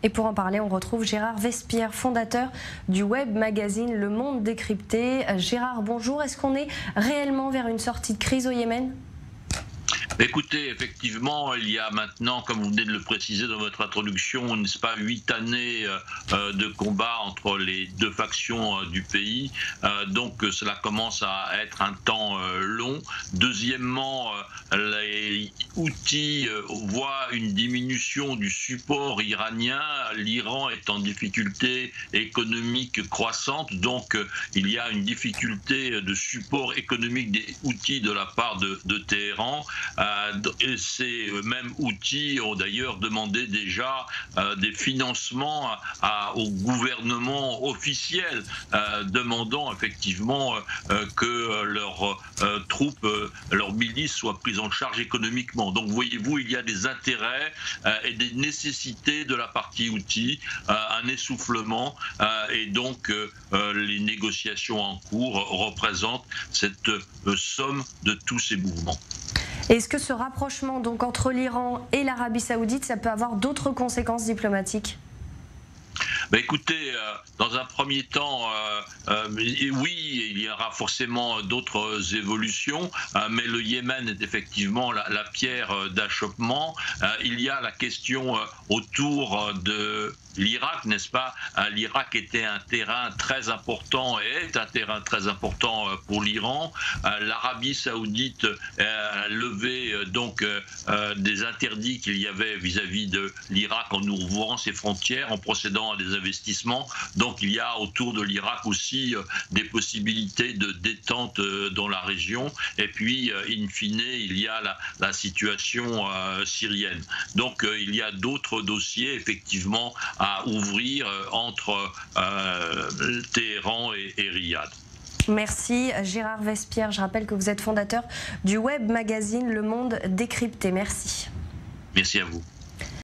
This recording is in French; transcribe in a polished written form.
Et pour en parler, on retrouve Gérard Vespierre, fondateur du web magazine Le Monde Décrypté. Gérard, bonjour. Est-ce qu'on est réellement vers une sortie de crise au Yémen ? Écoutez, effectivement, il y a maintenant, comme vous venez de le préciser dans votre introduction, n'est-ce pas, 8 années de combat entre les deux factions du pays. Donc cela commence à être un temps long. Deuxièmement, les Houthis voient une diminution du support iranien. L'Iran est en difficulté économique croissante, donc il y a une difficulté de support économique des Houthis de la part de Téhéran. Et ces mêmes Houthis ont d'ailleurs demandé déjà des financements au gouvernement officiel, demandant effectivement que leurs troupes, leurs milices soient prises en charge économiquement. Donc voyez-vous, il y a des intérêts et des nécessités de la partie Houthi, un essoufflement, et donc les négociations en cours représentent cette somme de tous ces mouvements. Est-ce que ce rapprochement donc entre l'Iran et l'Arabie Saoudite, ça peut avoir d'autres conséquences diplomatiques ? Écoutez, dans un premier temps, oui, il y aura forcément d'autres évolutions, mais le Yémen est effectivement la pierre d'achoppement. Il y a la question autour de l'Irak, n'est-ce pas? L'Irak était un terrain très important et est un terrain très important pour l'Iran. L'Arabie Saoudite a levé donc des interdits qu'il y avait vis-à-vis de l'Irak en ouvrant ses frontières, en procédant à des investissements. Donc il y a autour de l'Irak aussi des possibilités de détente dans la région. Et puis, in fine, il y a la situation syrienne. Donc il y a d'autres dossiers, effectivement, à ouvrir entre Téhéran et Riyad. Merci Gérard Vespierre. Je rappelle que vous êtes fondateur du web magazine Le Monde Décrypté. Merci. Merci à vous.